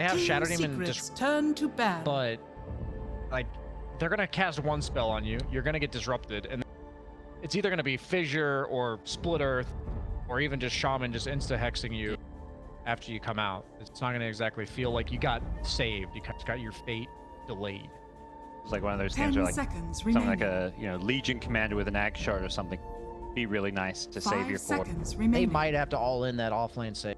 They have Shadow Demon Secrets turn to ban. but like they're gonna cast one spell on you. You're gonna get disrupted, and it's either gonna be Fissure or Split Earth, or even just Shaman just insta-hexing you after you come out. It's not gonna exactly feel like you got saved. You got your fate delayed. It's like one of those 10 games where like seconds something remaining. like a Legion commander with an Ag shard or something. Be really nice to save 5 your core. seconds They remaining. might have to all in that offlane save.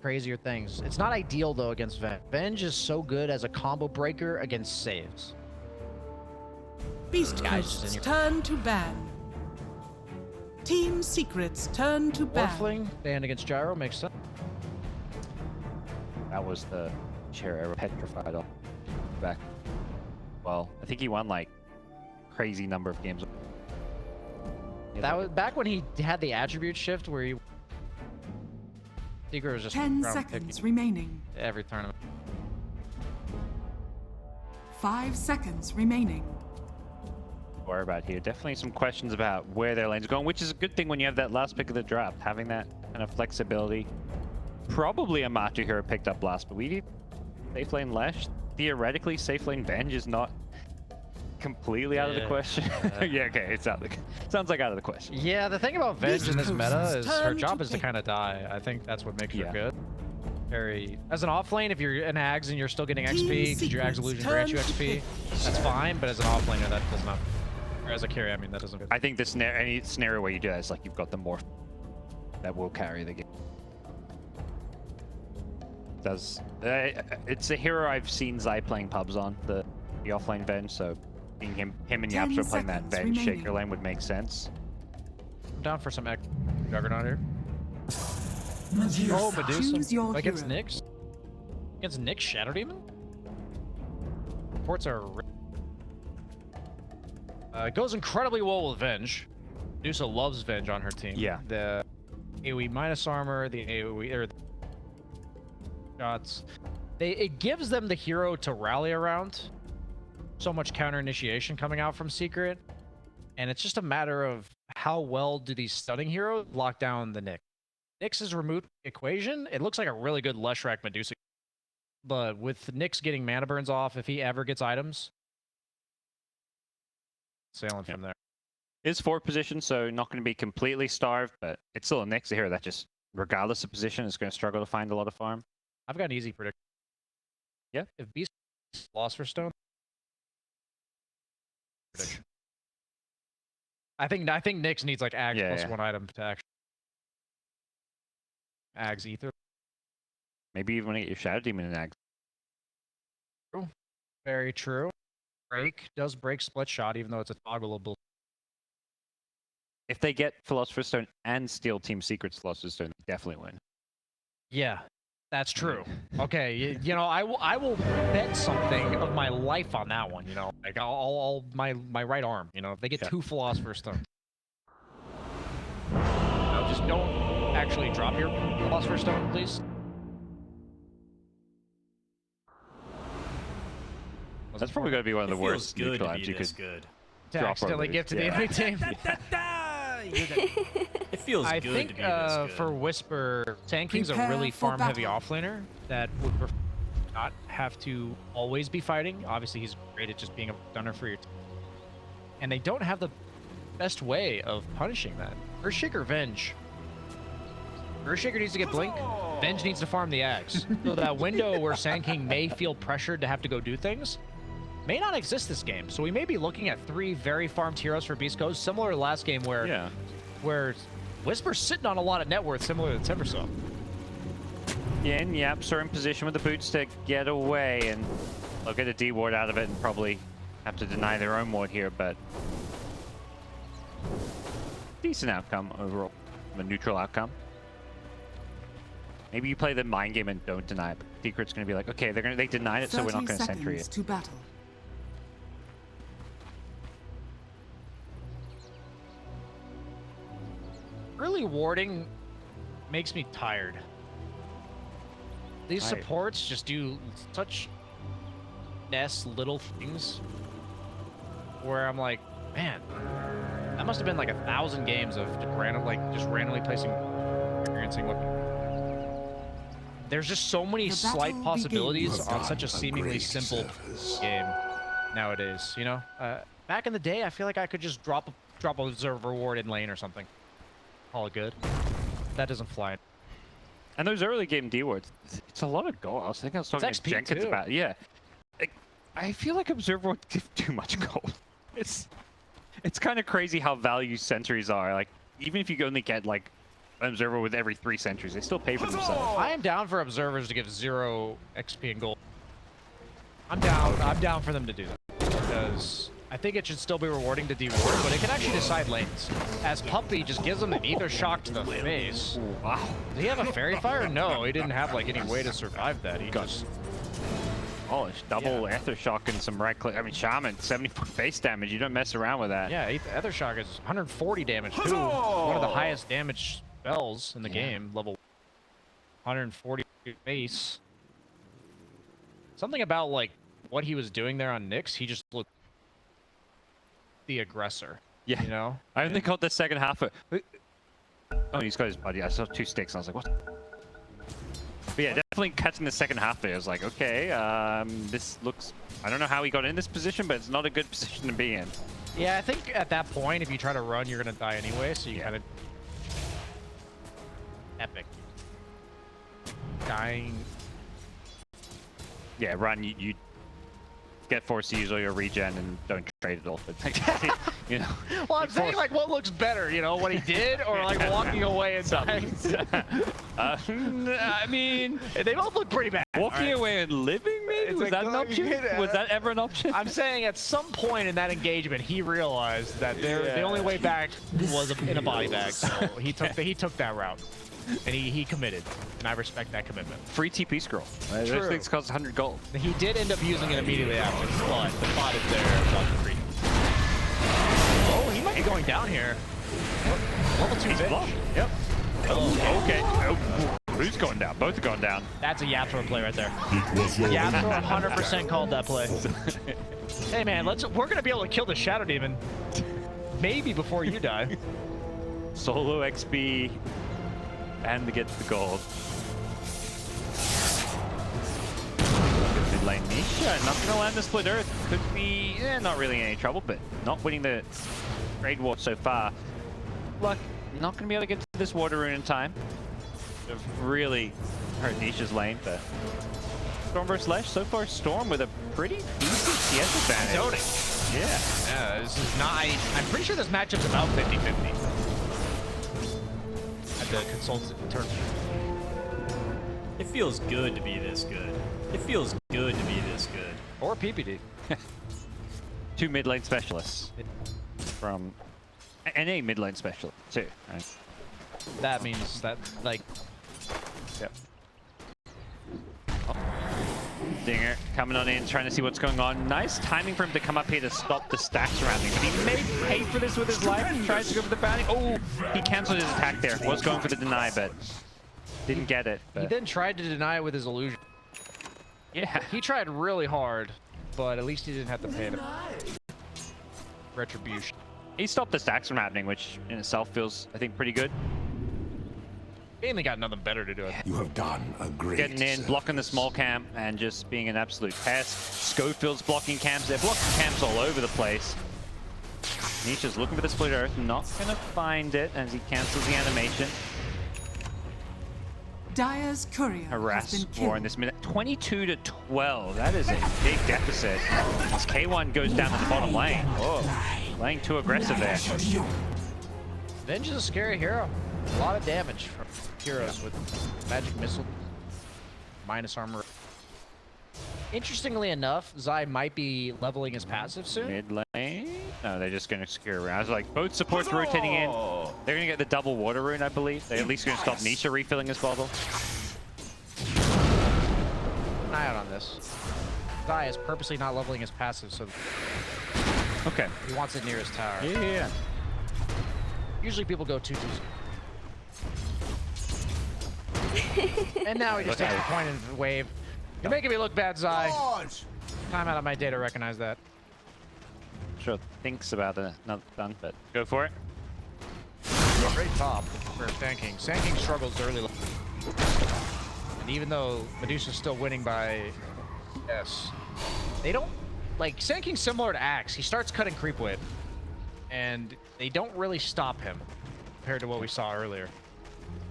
Crazier things. It's not ideal though against Venge. Venge is so good as a combo breaker against saves. Beast Guys, Ghosts in your- turn to ban. Team Secrets turn to ban. Warfling banned against Gyro makes sense. That was the chair arrow petrified off back. Well, I think he won like crazy number of games. That was back when he had the attribute shift where he Secret was just 10 round seconds picking remaining. every tournament. 5 seconds remaining. Worry about here. Definitely some questions about where their lane's going, which is a good thing when you have that last pick of the draft, having that kind of flexibility. Probably a Master Hero picked up last, but we safe lane Lesh. Theoretically, safe lane Venge is not completely out of the question. Yeah, okay, it's out of the sounds like out of the question. Yeah, the thing about Venge in this Beast meta Ghosts is her turn job to is to pick. kind of die. I think that's what makes Yeah. her good. Very as an offlane, if you're in Ags and you're still getting XP because your Ags illusion grants you turn to XP, pick. that's fine. But as an offlaner, that does not. Or as a carry, I mean, that doesn't. I think this any scenario where you do that is like you've got the morph that will carry the game. Does it's a hero I've seen Zai playing pubs on the offlane Venge, so seeing him and 10 Yapster playing that seconds Venge remaining. shaker lane would make sense. I'm down for some Juggernaut here. Medusa. Oh, Medusa Choose your against hero. Nyx. Against Nyx Shadow Demon. Reports are. It goes incredibly well with Venge. Medusa loves Venge on her team. Yeah. The AoE minus armor, the AoE or the shots. It gives them the hero to rally around. So much counter initiation coming out from Secret, and it's just a matter of how well do these stunning heroes lock down the Nyx. Nyx is removed from the equation. It looks like a really good Leshrac Medusa, but with Nyx getting mana burns off, if he ever gets items, sailing from there. Is fourth position, so not going to be completely starved, but it's still a Nyx hero that just, regardless of position, is going to struggle to find a lot of farm. I've got an easy prediction. Yeah. If Beast Philosopher's Stone, prediction. I think Nyx needs like Ags plus one item to actually Ags Ether. Maybe even get your Shadow Demon in Ag. True. Very true. Break does break split shot, even though it's a toggleable. If they get Philosopher's Stone and steal Team Secret's Philosopher's Stone, they definitely win. Yeah, that's true. Okay, you know, I will bet something of my life on that one. You know, like I'll my right arm. You know, if they get 2 Philosopher's Stones, no, just don't actually drop your Philosopher's Stone, please. That's probably going to be one of the worst good neutral to ipes be you this could good. To drop or accidentally lose. give to the enemy team. It feels I good think to be this good. for Whisper, Tanking's a Prepare really for farm-heavy battle. offlaner that would prefer not have to always be fighting. Obviously, he's great at just being a stunner for your team. And they don't have the best way of punishing that. Earthshaker Venge. Earthshaker needs to get Blink. Venge needs to farm the Axe. So that window where Sand King may feel pressured to have to go do things may not exist this game. So we may be looking at 3 very farmed heroes for Beast Coast, similar to last game where Whisper's sitting on a lot of net worth, similar to Timbersaw. Yeah, and Yaps are in position with the boots to get away, and they'll get a D ward out of it and probably have to deny their own ward here, but decent outcome overall, a neutral outcome. Maybe you play the mind game and don't deny it, but Secret's going to be like, okay, they denied it, so we're not going to sentry it. to battle. Early warding makes me tired. These supports just do such little things where I'm like, man, that must have been like 1,000 games of just randomly placing, experiencing looking. There's just so many The slight battle possibilities begins. on such a seemingly simple game nowadays. You know, back in the day, I feel like I could just drop a observer reward in lane or something. Call it good. That doesn't fly. And those early game D wards, it's a lot of gold. I was talking to XP Jenkins too. about it. Yeah. I feel like observer would give too much gold. It's kind of crazy how value sentries are. Like, even if you only get like an observer with every 3 sentries, they still pay for themselves. I am down for observers to give 0 XP and gold. I'm down. I'm down for them to do that because I think it should still be rewarding to deward, but it can actually decide lanes. As Puppy just gives them an ether shock to the face. Wow. Did he have a fairy fire? No, he didn't have like any way to survive that. He just Polished. Double Ether Shock and some right click. I mean, Shaman, 70 face damage. You don't mess around with that. yeah. Ether shock is 140 damage too. One of the highest damage spells in the game. Level 140 face. Something about like what he was doing there on Nyx. He just looked the aggressor. Yeah. You know. I only got the second half of. Oh, he's got his buddy. I saw 2 sticks. And I was like, what? But yeah, definitely catching the second half there. I was like, okay, this looks. I don't know how he got in this position, but it's not a good position to be in. Yeah, I think at that point, if you try to run, you're gonna die anyway. So you kind of epic dying. Yeah, run. You get forced to use all your regen and don't trade it all. But, you know. Well, I'm saying like what looks better, you know, what he did, or like walking away and dying. I mean, They both look pretty bad. walking away and living, maybe? It's Was like, that an oh, option? you get it. Was that ever an option? I'm saying at some point in that engagement, he realized that the only way back was in a body bag. So he took that route, and he committed, and I respect that commitment. Free TP scroll. Those True. things cost 100 gold. He did end up using it immediately after, but the bot is there. About to free. Oh, he might be going down here. Level 2 He's bitch. blocked. Yep. Oh, okay. Oh, who's going down? Both are going down. That's a Yapthor play right there. It was your Yapthor 100% called that play. Hey man, we're gonna be able to kill the Shadow Demon. Maybe before you die. Solo XP and to get the gold. Mid lane Nisha, not gonna land the split earth. Could be not really any trouble, but not winning the trade war so far. Luck, not gonna be able to get to this water rune in time. Have really hurt Nisha's lane, but Storm vs Lesh, so far Storm with a pretty decent CS advantage. Zoning. Yeah. Yeah, this is not. I'm pretty sure this matchup's about 50-50. At the consultant turn. It feels good to be this good. It feels good to be this good. Or PPD. 2 mid lane specialists from a mid lane specialist too. Right? That means that, like, Yep. Oh. Dinger coming on in, trying to see what's going on. Nice timing for him to come up here to stop the stacks around him. But he may pay for this with his life. He tries to go for the bounty. Oh, he canceled his attack there. Was going for the deny, but didn't get it. he But then tried to deny it with his illusion. yeah. He tried really hard, but at least he didn't have to pay the retribution. He stopped the stacks from happening, which in itself feels, I think, pretty good. Mainly got nothing better to do it. You have done a great Getting in, blocking the small camp, and just being an absolute pest. Schofield's blocking camps. They're blocking camps all over the place. Nisha's looking for the split earth, not gonna find it as he cancels the animation. Dire's courier has Harass been war in killed. this minute. 22 to 12. That is a big deficit. As K1 goes down to the bottom lane. Whoa. Playing too aggressive there. Venge is a scary hero. A lot of damage from heroes with magic missile, minus armor. Interestingly enough, Zai might be leveling his passive soon. Mid lane? No, they're just going to secure around. I was like, both supports rotating in. They're going to get the double water rune, I believe. They're at least going to stop Nisha refilling his bottle. An eye out on this. Zai is purposely not leveling his passive, so Okay. he wants it near his tower. Yeah. Usually people go 2-2. And now he just takes the point and wave. You're making me look bad, Zai. Time out of my day to recognize that. Sure thinks about it. Not done, but go for it. Great top for Sand King. Sand King struggles early. And even though Medusa's still winning by they don't like Sand King's similar to Axe. He starts cutting creep wave, and they don't really stop him compared to what we saw earlier.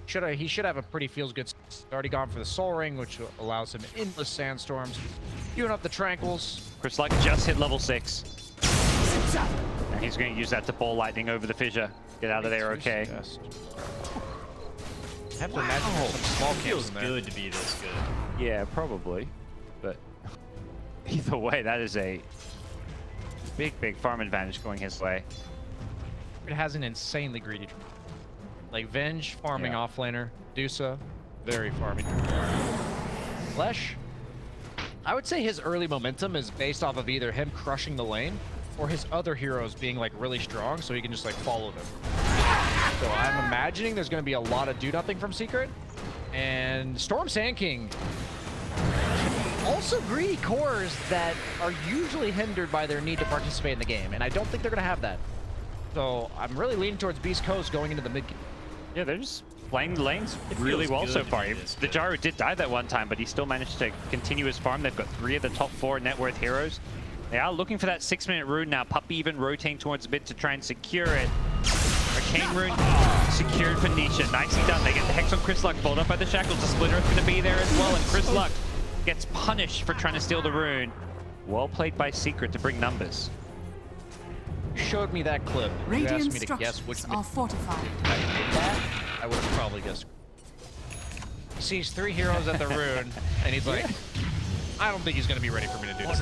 He should have a pretty feels good. He's already gone for the Soul Ring, which allows him endless sandstorms, queuing up the tranquils. Chris Luck just hit level 6. And he's going to use that to ball lightning over the fissure. Get out of there, okay. I have to imagine there's some small Feels kills in there. good to be this good. Yeah, probably. But either way, that is a big farm advantage going his way. It has an insanely greedy. Like Venge, farming offlaner. Dusa, very farming. Flesh, I would say his early momentum is based off of either him crushing the lane or his other heroes being like really strong so he can just like follow them. So I'm imagining there's going to be a lot of do-nothing from Secret. And Storm Sand King, also greedy cores that are usually hindered by their need to participate in the game. And I don't think they're going to have that. So I'm really leaning towards Beast Coast going into the mid game. Yeah, they're just playing the lanes really well so far. The Gyro did die that one time, but he still managed to continue his farm. They've got 3 of the top 4 net worth heroes. They are looking for that 6-minute rune now. Puppey even rotating towards mid to try and secure it. Arcane rune secured for Nisha. Nicely done. They get the Hex on Chris Luck, followed up by the Shackles. The Splitter is going to be there as well, and Chris Luck gets punished for trying to steal the rune. Well played by Secret to bring numbers. Showed me that clip. You asked Radiant me to guess which structures are fortified. I would have probably guessed. He sees 3 heroes at the rune, and he's like, I don't think he's going to be ready for me to do this.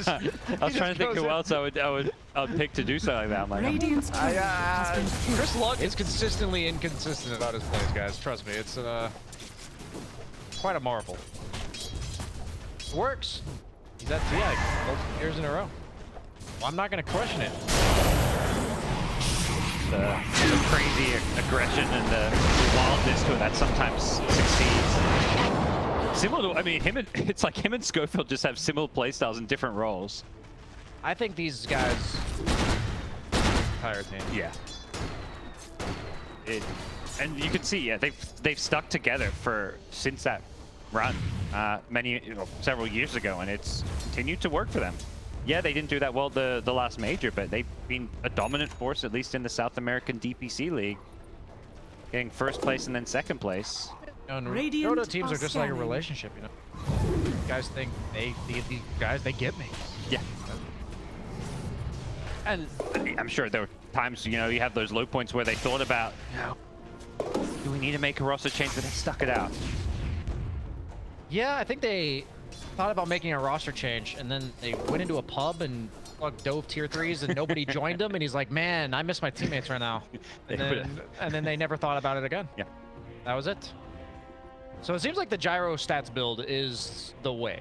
I was trying to think who else I would pick to do something like that. I'm like, Radiant's turret has been killed. Chris Luck is consistently inconsistent about his plays, guys. Trust me, it's quite a marvel. It works. He's at TI multiple years in a row. Well, I'm not going to question it. The crazy aggression and the wildness to it that sometimes succeeds. Similar to, I mean, it's like him and Schofield just have similar playstyles in different roles. I think these guys entire team. Yeah. And you can see, yeah, they've stuck together since that run several years ago, and it's continued to work for them. Yeah, they didn't do that well the last major, but they've been a dominant force, at least in the South American DPC League. Getting first place and then second place. And Radiant Dota teams are just like a scanning. relationship, you know? Guys think these guys, they get me. Yeah. And I'm sure there were times, you know, you have those low points where they thought about, you know, do we need to make a roster change, but they stuck it out. Yeah, I think they thought about making a roster change, and then they went into a pub and dove tier 3s, and nobody joined them, and he's like, man, I miss my teammates right now. And then they never thought about it again. Yeah. That was it. So it seems like the Gyro stats build is the way.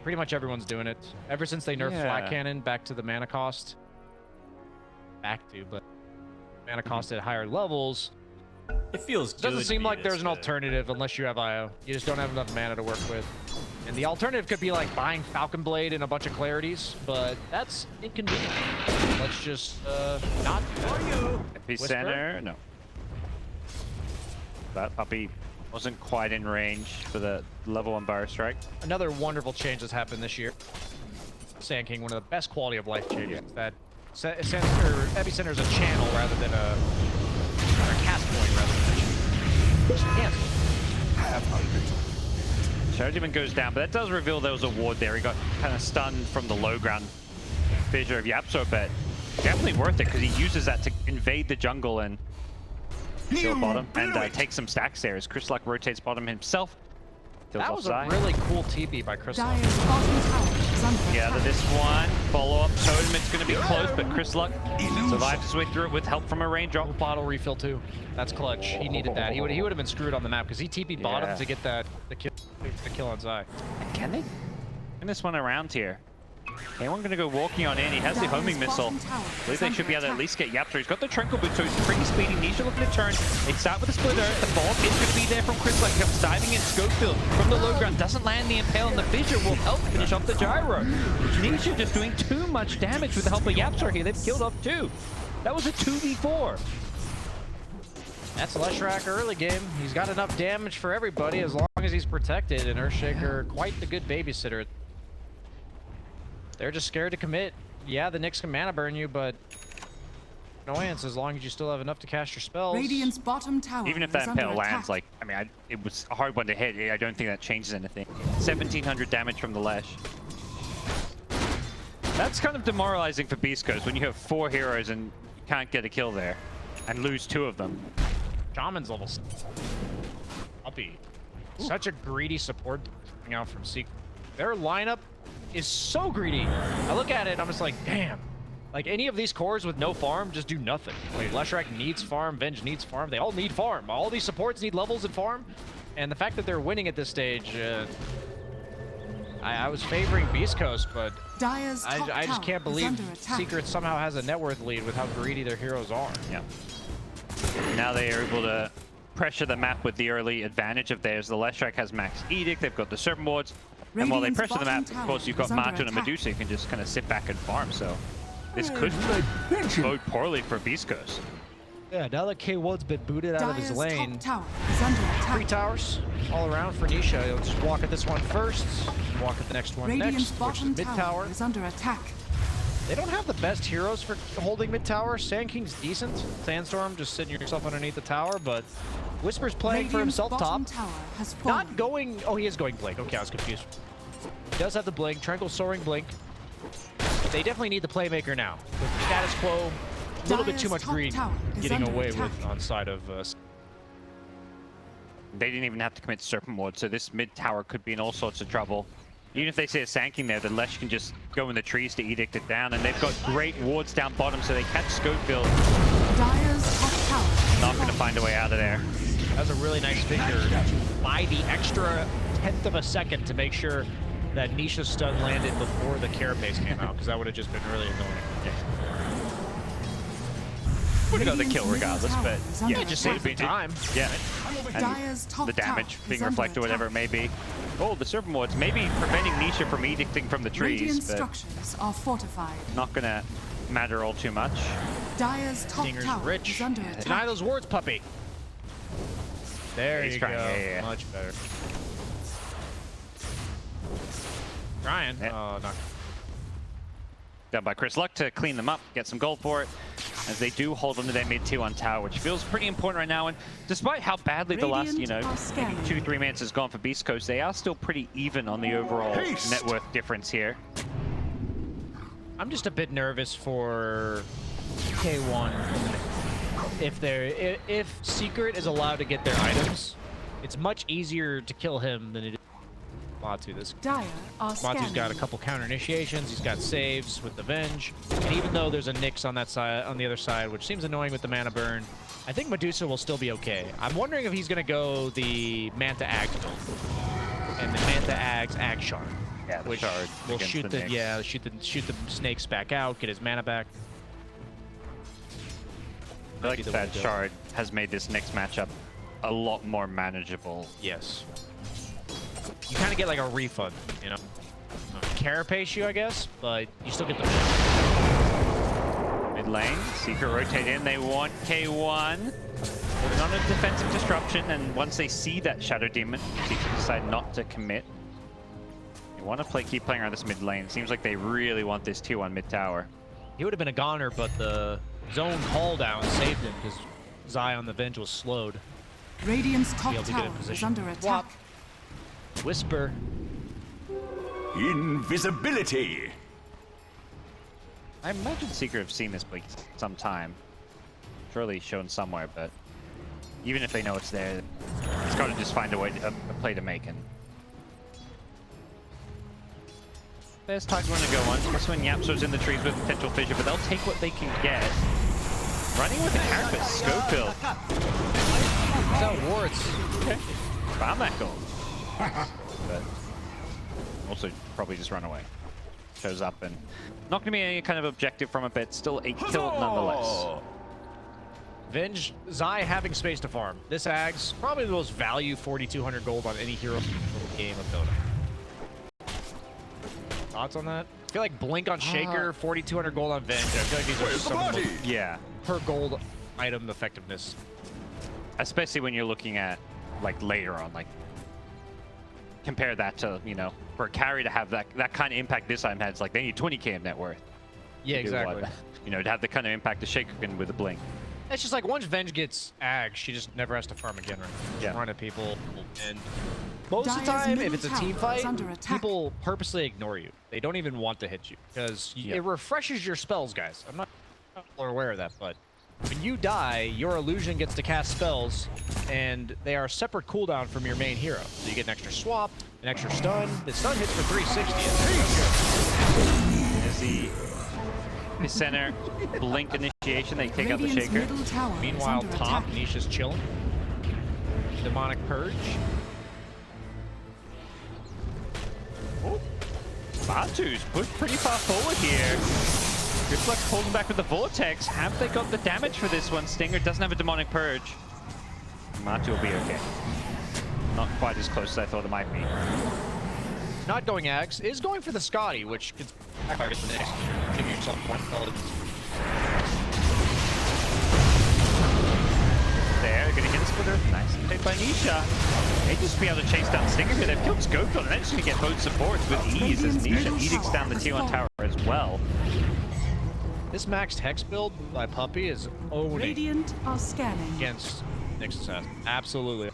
Pretty much everyone's doing it. Ever since they nerfed Flat Cannon back to the mana cost. But mana cost at higher levels. It feels good. Doesn't seem to be like there's this an good. alternative unless you have IO. You just don't have enough mana to work with. And the alternative could be like buying Falcon Blade and a bunch of clarities, but that's inconvenient. Let's just not do that. Epicenter, no. That Puppey wasn't quite in range for the level 1 Bar Strike. Another wonderful change that's happened this year. Sand King, one of the best quality of life changes. That Epicenter is a channel rather than a cast point rather than a cancel. Shadow Demon goes down, but that does reveal there was a ward there. He got kind of stunned from the low ground fissure of Yapso, but definitely worth it because he uses that to invade the jungle and kill bottom and take some stacks there as Chris Luck rotates bottom himself. That was a really cool TB by Chris Luck. Dire's bottom tower is under Yeah, attack. this one, follow-up totem, it's going to be close, but Chris Luck survives his way through it with help from a raindrop. Bottle refill too. That's clutch. He needed that. He would have been screwed on the map because he TP'd bottom to get the kill on Zai. Can they turn this one around here? Anyone going to go walking on in? He has the homing missile. I believe they should be able to at least get Yapso. He's got the Tranquil Boot, so he's pretty speedy. Nisha looking to turn. They start with a splitter. The bomb is going to be there from Chris Luck. He comes diving in. Schofield from the low ground doesn't land the impale, and the fissure will help finish off the Gyro. Nisha just doing too much damage with the help of Yapso here. They've killed off 2. That was a 2v4. That's Leshrac early game. He's got enough damage for everybody as long long as he's protected, and Earthshaker, quite the good babysitter. They're just scared to commit. Yeah, the Nyx can mana burn you, but annoyance as long as you still have enough to cast your spells. Radiant's bottom tower Even if is that under impale lands, attack. like, I mean, it was a hard one to hit. I don't think that changes anything. 1,700 damage from the Lesh. That's kind of demoralizing for Beast Coast when you have 4 heroes and you can't get a kill there and lose 2 of them. Shaman's level 6. Puppy. Such a greedy support coming out from Secret. Their lineup is so greedy. I look at it, I'm just like, damn. Like, any of these cores with no farm just do nothing. Like, Leshrac needs farm, Venge needs farm. They all need farm. All these supports need levels and farm. And the fact that they're winning at this stage, I was favoring Beast Coast, but Dire's top I just tower can't is believe under attack. Secret somehow has a net worth lead with how greedy their heroes are. Yeah. Now they are able to pressure the map with the early advantage of theirs. The Leshrac has max Edict, they've got the Serpent Wards, and while they Radiant's pressure the map, bottom of course, you've got tower is under Martin and attack. Medusa who can just kind of sit back and farm, so this could bode poorly for Beast Coast. Yeah, now that K1's been booted out of his Dire's lane, top tower is under 3 attack. towers all around for Nisha. He'll just walk at this one first, walk at the next one Radiant's next, which is bottom mid tower tower. is under attack. They don't have the best heroes for holding mid tower. Sand King's decent. Sandstorm just sitting yourself underneath the tower, but Whisper's playing for Radiant's himself bottom top. tower has fallen. Not going. Oh, he is going blink. Okay, I was confused. He does have the blink. Tranquil soaring blink. They definitely need the playmaker now. With status quo, a little bit too Dire's much top greed tower is getting under away attack. with on side of. They didn't even have to commit Serpent Ward, so this mid tower could be in all sorts of trouble. Even if they see a Sand King there, the Lesh can just go in the trees to edict it down, and they've got great wards down bottom, so they catch Schofield. Dire's top tower is Not going to fallen. find a way out of there. That was a really nice finger by the extra 1/10 of a second to make sure that Nisha's stun landed before the carapace came out, because that would have just been really annoying. Would have got the Radiant's kill middle regardless, tower but is yeah, under just attack. saved me time. Yeah, Dire's top the damage tower being is under reflected, whatever it attack. may be. Oh, the Serpent Wards maybe preventing Nisha from edicting from the Radiant trees, but structures are fortified. not going to matter all too much. Dire's top Dinger's tower rich. is under Deny attack. those wards, puppy. There He's you trying, go. yeah. Much better. Trying. Yeah. Oh, not. Done by Chris Luck to clean them up, get some gold for it, as they do hold onto their mid tier 1 tower, which feels pretty important right now. And despite how badly the last, Radiant are scanning. 2-3 minutes has gone for Beast Coast, they are still pretty even on the overall net worth difference here. I'm just a bit nervous for K1. If Secret is allowed to get their items, it's much easier to kill him than it is Matu. This Dire are Matu's scanning. got a couple counter initiations. He's got saves with the Venge, and even though there's a Nyx on that side, on the other side, which seems annoying with the mana burn, I think Medusa will still be okay. I'm wondering if he's gonna go the Manta Ag build, and the Manta Ag's Ag Shard, Yeah, the which shard will against shoot the the Nyx. shoot the snakes back out, get his mana back. I feel like Might be the way that to go. shard has made this next matchup a lot more manageable. Yes. You kind of get like a refund, you know? Carapace you, I guess, but you still get the Mid lane, Secret rotate in, they want K1. Holding on to defensive disruption, and once they see that Shadow Demon, Secret decide not to commit. They want to keep playing around this mid lane. Seems like they really want this 2-1 mid tower. He would have been a goner, but the zone call down saved him because Zion the Venge was slowed. Radiant's Be top able to get in tower is position. under Wop. attack. Whisper. Invisibility. I imagine Secret have seen this blink some time. Surely shown somewhere, but even if they know it's there, it's got to just find a way, a play to make. And there's Tiger going to go on. This one Yapso's in the trees with potential fissure, but they'll take what they can get. Running with the character, Schofield. What's that wards? Okay. Found that goal. But also probably just run away. Shows up and not going to be any kind of objective from it, but still a kill nonetheless. Venge, Zai having space to farm. This Ag's probably the most value 4,200 gold on any hero in the game of Dota. Thoughts on that? I feel like Blink on Shaker, 4,200 gold on Venge. I feel like these are Where's just the some of the body? most Yeah. per gold item effectiveness. Especially when you're looking at like later on, like compare that to, you know, for a carry to have that kind of impact this time, it's like they need 20k of net worth. Yeah, to do what- exactly. you know, to have the kind of impact the Shaker can with a blink. It's just like once Venge gets ag, she just never has to farm again, right? Just Yeah. run at people, and most of the Dyer's time, if middle it's a tower team is fight, under attack. people purposely ignore you. They don't even want to hit you because it refreshes your spells, guys. I'm not aware of that, but when you die, your illusion gets to cast spells, and they are separate cooldown from your main hero. So you get an extra swap, an extra stun. The stun hits for 360. As the center blink initiation, they take out the Radiant's Shaker. middle tower is Meanwhile, under top, attack. Nisha's chilling. Demonic Purge. Batu's pushed pretty far forward here. Griffluck's holding back with the Vortex. Have they got the damage for this one? Stinger doesn't have a Demonic Purge. Matu will be okay. Not quite as close as I thought it might be. Not going Ags, is going for the Scotty, which could backfire the next. Give yourself one intelligence. There, gonna get a splitter. Nice played by Nisha. They just be able to chase down Stinger here. They've killed Schofield and they're just gonna get both supports with ease as Nisha edicts down the T1 tower as well. This maxed Hex build by Puppy is owning Radiant are scanning. against Nick's success. Absolutely.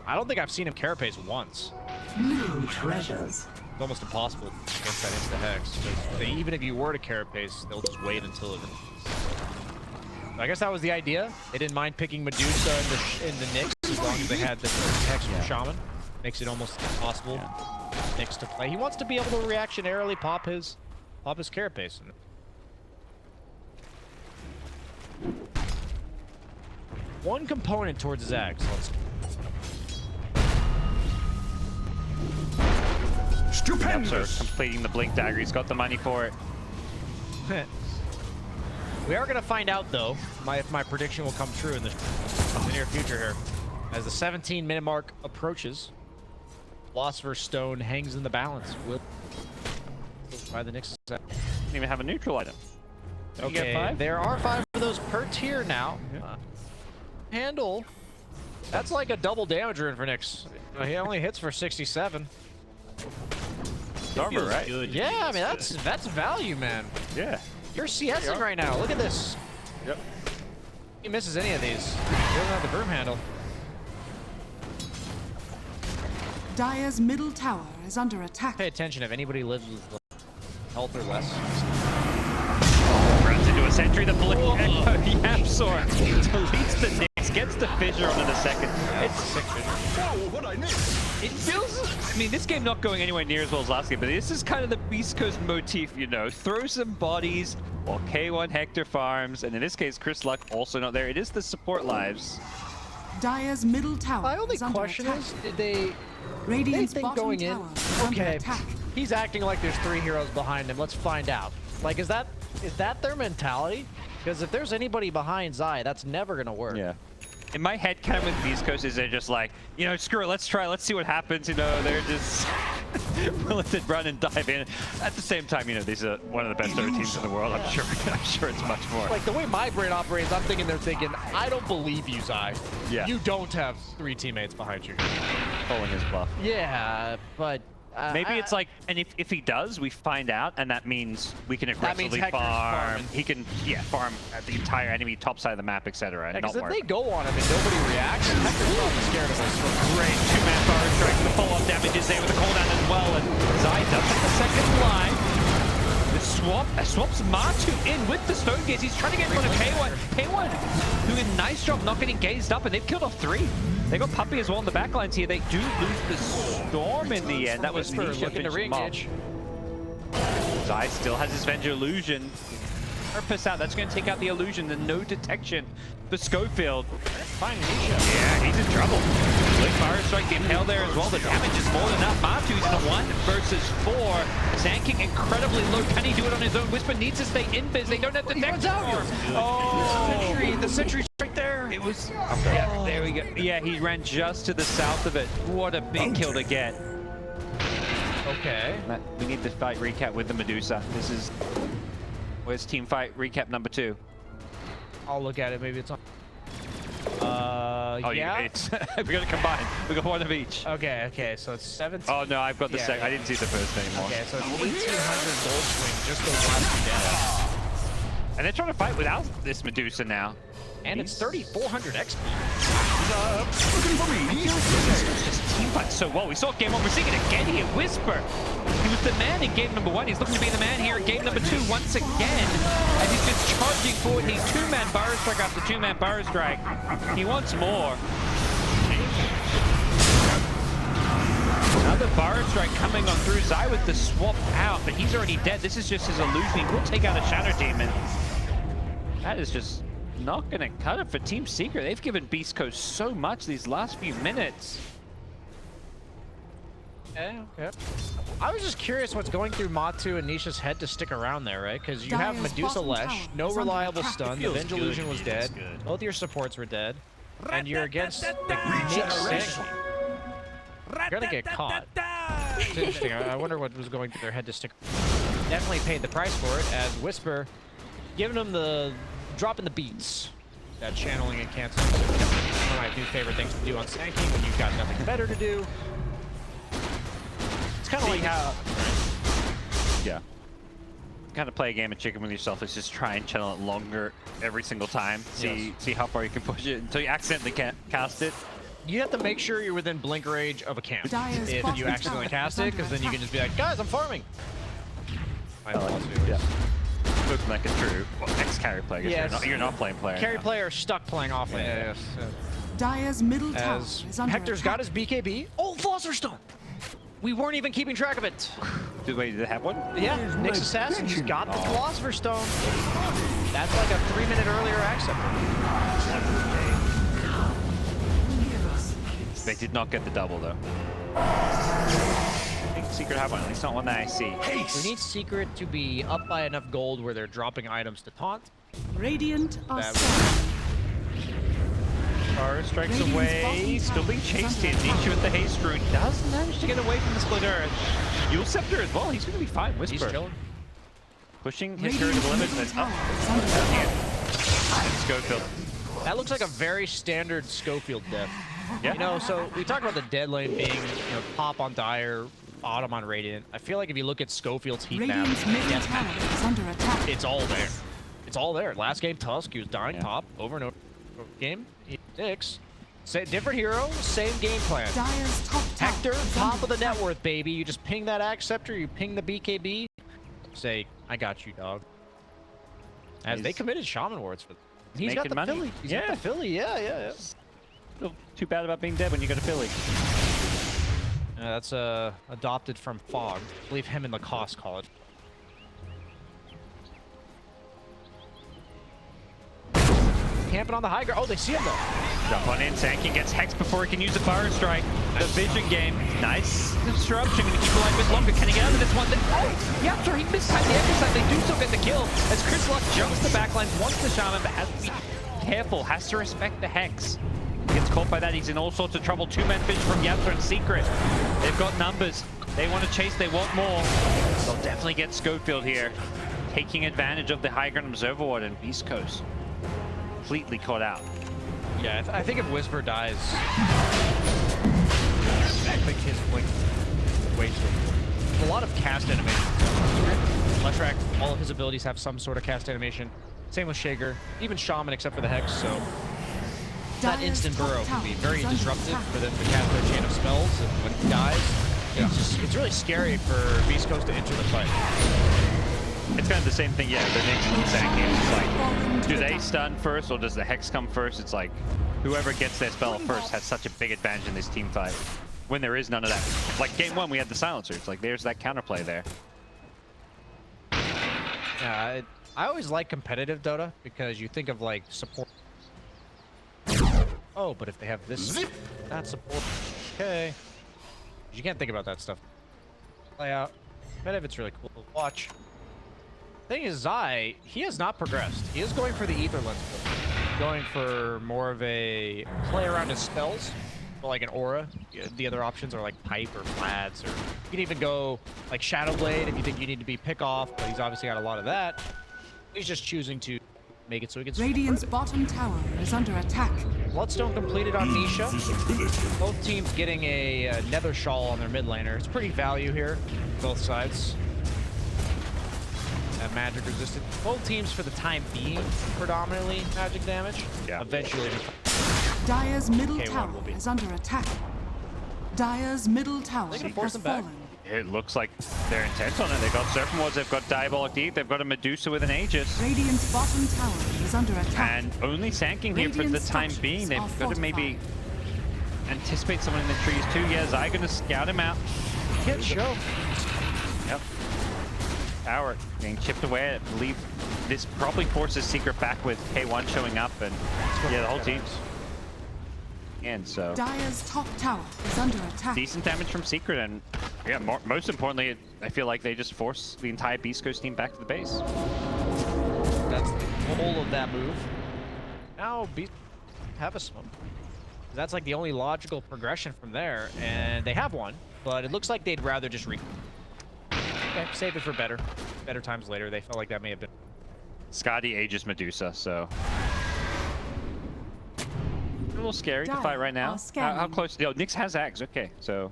I don't think I've seen him carapace once. New treasures. It's almost impossible against that insta Hex. Even if you were to carapace, they'll just wait until it. I guess that was the idea. They didn't mind picking Medusa in the Nyx as long as they had the Hex from Shaman. Makes it almost impossible Nyx to play. He wants to be able to reactionarily pop his carapace. One component towards his Ags. Stupendous! Completing the Blink Dagger. He's got the money for it. We are going to find out, though, if my prediction will come true in the near future here. As the 17-minute mark approaches, Philosopher's Stone hangs in the balance by the Nyx. Didn't even have a neutral item. Don't you get Okay, 5? there are 5 of those per tier now. Handle. That's like a double damage rune for Nyx. He only hits for 67. Armor, right? Good to Yeah, be I mean, this that's value, man. Yeah. You're CSing right now. Look at this. Yep. He misses any of these. He doesn't have the broom handle. Dyer's middle tower is under attack. Pay attention if anybody lives with health or less. Runs into a sentry, the Blink Echo, Yapsor deletes the Nyx, gets the fissure on in a second. It's sick vision. It feels, I mean, this game not going anywhere near as well as last game, but this is kind of the Beast Coast motif, you know. Throw some bodies while K1 Hector farms, and in this case, Chris Luck also not there. It is the support lives. Dyer's middle tower My only is under question attack. is, did they Radiant's think bottom going in? tower is under Okay, attack. he's acting like there's 3 heroes behind him. Let's find out. Like, is that their mentality? Because if there's anybody behind Zai, that's never gonna work. Yeah. In my head, kind of with Beast Coast, is they're just like, you know, screw it, let's try, let's see what happens. You know, they're just willing to run and dive in. At the same time, you know, these are one of the best Dota teams in the world. I'm sure it's much more. Like, the way my brain operates, I'm thinking they're thinking, I don't believe you, Zai. Yeah. You don't have 3 teammates behind you. Calling his bluff. Yeah, but... Maybe it's like, and if he does, we find out, and that means we can aggressively Hector's farm. farming. He can, farm at the entire enemy top side of the map, etc. and because not if worry. they go on him and nobody reacts, Hector's probably scared of us. Great 2-man fire strike, the follow-up damage is there with the cooldown as well, and Zai does get the second line. The swaps Matu in with the Stone Gaze. He's trying to get in front of K1. K1 doing a nice job not getting gazed up, and they've killed off 3. They got Puppy as well in the backlines here. They do lose the Storm in the end. That was Nisha looking to finishing him off. re-engage. Zai still has his Venger illusion. Purpose out. That's going to take out the illusion. The no detection for Schofield. Find Nisha. Yeah, he's in trouble. Blink Fire Strike, the Impale there as well. The damage is more than enough. Matu's in a 1 versus 4. Zanking incredibly low. Can he do it on his own? Whisper needs to stay in biz. They don't have detection. Oh, The sentry's right there. it was. Yeah, there we go. Yeah, he ran just to the south of it. What a big kill to get. Okay. We need the fight recap with the Medusa. This is. Where's team fight recap number 2? I'll look at it. Maybe it's on. Oh, yeah. It's We got to combine. We got one of each. Okay, so it's 17. Oh no, I've got the Yeah, second. yeah. I didn't see the first anymore. Okay, so it's 1,800 gold swing just those last two deaths. And they're trying to fight without this Medusa now. And it's 3,400 XP. Just team fight so well. We saw game one. We're seeing it again here. Whisper. He was the man in game number one. He's looking to be the man here in game number two once again. As he's just charging forward. He's two-man Burrow Strike after two-man Burrow Strike. He wants more. Another Burrow Strike coming on through. Zai with the swap out, but he's already dead. This is just his illusion. He will take out a Shadow Demon. That is just not going to cut it for Team Secret. They've given Beast Coast so much these last few minutes. Okay. I was just curious what's going through Matu and Nisha's head to stick around there, right? Because you have Dire's Medusa bottom Lesh, tower no is under reliable attack. stun, the Feels Venge good Illusion to was be dead, this good. both your supports were dead, and you're against the Nick Sting. You're gonna get caught. It's interesting. I wonder what was going through their head to stick. Definitely paid the price for it, as Whisper giving them the dropping the beats. That channeling and canceling. One of my new favorite things to do on Sankey when you've got nothing better to do. It's kind of like how. Yeah. Kind of play a game of chicken with yourself is just try and channel it longer every single time. See how far you can push it until you accidentally cast it. You have to make sure you're within blink range of a camp Dire's if bottom you accidentally tower cast is it, because then you can just be like, guys, I'm farming. My fault, too. Yeah. Looking like a true ex-carry player. Yes. You're not playing player. Carry now. player stuck playing offlane. Yeah. Yes. Dire's middle tower As is under Hector's attack. got his BKB. Oh, Philosopher's Stone! We weren't even keeping track of it. Wait, did they have one? Yeah, Nyx Assassin, he's got the Philosopher's Stone. That's like a 3-minute earlier accept. They did not get the double though. I think Secret have one, at least not one that I see. We need Secret to be up by enough gold where they're dropping items to taunt. Radiant are That soaring. Star strikes Radiant's away, bottom still being tower chased is in. under Nietzsche with the haste rune does manage to get away from the split earth. Yule Scepter as well, he's going to be fine. He's Whisper chilling. pushing his hero to the limit. Radiant's And middle up. tower is under attack. And Schofield. That looks like a very standard Schofield death. Yeah. You know, so we talk about the dead lane being, top on Dire, bottom on Radiant. I feel like if you look at Schofield's heat map, Radiant's middle yes, tower is under attack. it's all there. It's all there. Last game, Tusk, he was dying Yeah. top over and over. Game, Nyx. Different hero, same game plan. Dire's top tower Hector, is top under of the attack. net worth, baby. You just ping that Axe Scepter, you ping the BKB. Say, I got you, dog. As they He's committed Shaman Wards for He's got making the money. Philly. He's got Yeah. the Philly, yeah. Feel too bad about being dead when you got a Philly. That's adopted from Fog. I believe him and Lacoste call it. Camping on the high ground. Oh, they see him though. Jump on in, Sankey gets hexed before he can use the Fire Strike. The Vision game. Nice disruption. Gonna keep the line a bit longer. Can he get out of this one? Oh, yeah, sure, he missed the exercise. They do still get the kill. As Chris Luck jumps the backline, wants the Shaman, but has to be careful. Has to respect the Hex. Gets caught by that. He's in all sorts of trouble. Two-man fish from Yatra and Secret. They've got numbers. They want to chase. They want more. They'll definitely get Schofield here. Taking advantage of the high ground Observer Ward and Beast Coast. Completely caught out. Yeah, I think if Whisper dies, I think his blink way too important. A lot of cast animation. Leshrac, all of his abilities have some sort of cast animation. Same with Shager, even Shaman except for the Hex, so that Dire's instant top burrow can tower be very is under disruptive attack. for them to cast their chain of spells, and when he dies, it's really scary for Beast Coast to enter the fight. It's kind of the same thing, yeah, the Nyx and Sankey. It's Fallen like, to do the they dark. stun first or does the Hex come first? It's like, whoever gets their spell first has such a big advantage in this team fight. When there is none of that. Like game one, we had the Silencer. It's like, there's that counterplay there. Yeah, I always like competitive Dota because you think of like support. Oh, but if they have this, that support, okay. You can't think about that stuff. Play out. Competitive, it's really cool to watch. Thing is, Zai, he has not progressed. He is going for the Ether Lens build. Going for more of a play around his spells, but like an aura. The other options are like Pipe or Plaids, or you can even go like Shadow Blade if you think you need to be pick off, but he's obviously got a lot of that. He's just choosing to make it so he gets Radiant's bottom tower is under attack. Bloodstone completed on Nisha. Both teams getting a Nether Shawl on their mid laner. It's pretty value here, both sides. Magic resistant. Both teams for the time being predominantly magic damage. Yeah. Eventually. Dire's middle K1 tower will be. is under attack. Dire's middle tower They can has force them back. fallen. It looks like they're intent on it. They've got Serpent Wards, they've got Diabolic Deep, they've got a Medusa with an Aegis. Radiant's bottom tower is under attack. And only Sanking here for the Radiant time structures being. They've are got to maybe anticipate someone in the trees too. Yeah, Zai gonna scout him out. Can't show. Yep. Tower being chipped away. I believe this probably forces Secret back with K1 showing up and yeah, the whole team's. And so Dire's top tower is under attack. decent damage from Secret, and yeah, most importantly, I feel like they just force the entire Beast Coast team back to the base. That's the goal of that move. Now Beast have a smoke. That's like the only logical progression from there, and they have one, but it looks like they'd rather just okay, save it for better times later. They felt like that may have been. Skadi Aegis Medusa, so a little scary to fight right now. How close? Yo, Nyx has Axe. Okay, so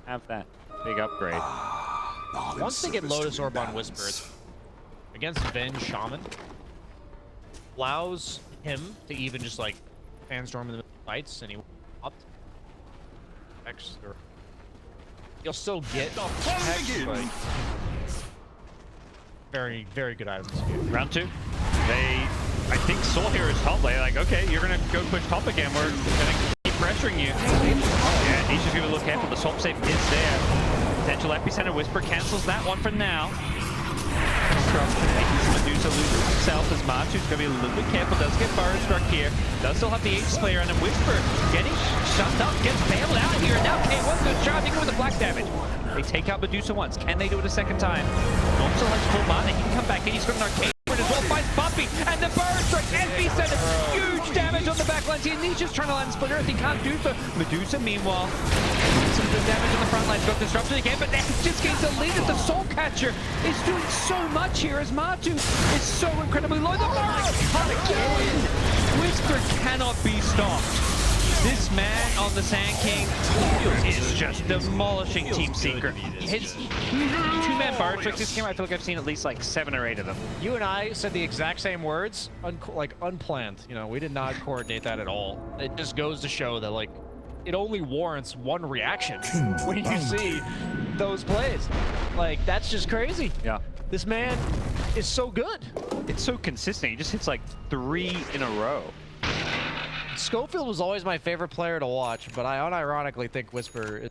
have that big upgrade. Once they get Lotus Orb on Whisper, it's against Venge Shaman, allows him to even just like Fanstorm in the middle of fights, and he upped. You'll still get Hex, but very, very good items. Round 2. They, I think, saw here is top lane. Like, okay, you're gonna go push top again. We're gonna keep pressuring you. Yeah, he's just gonna be a little careful. The swap safe is there. Potential epicenter whisper cancels that one for now. Medusa loses himself as Matu's gonna be a little bit careful. Does get burrow struck here. Does still have the Aegis player and a Whisper getting shut up, gets bailed out here. And now K1's good job. He go with the black damage. They take out Medusa once. Can they do it a second time? Norm still has full mana. He can come back in. He's got an arcade as well. Finds Buffy and the burrow strike. NB sent huge damage on the backline. See, Nisha's trying to land Splitter if he can't do so. Medusa, meanwhile, some good damage on the front line. Got disrupted again, but then just getting deleted. The Soul Catcher is doing so much here as Matu is so incredibly low. The burrow cut again. Whisper cannot be stopped. This man on the Sand King is just demolishing Team Secret. His two-man bar tricks this game, I feel like I've seen at least like 7 or 8 of them. You and I said the exact same words, like unplanned. You know, we did not coordinate that at all. It just goes to show that like it only warrants one reaction when you see those plays. Like that's just crazy. Yeah. This man is so good. It's so consistent. He just hits like 3 in a row. Schofield was always my favorite player to watch, but I unironically think Whisper,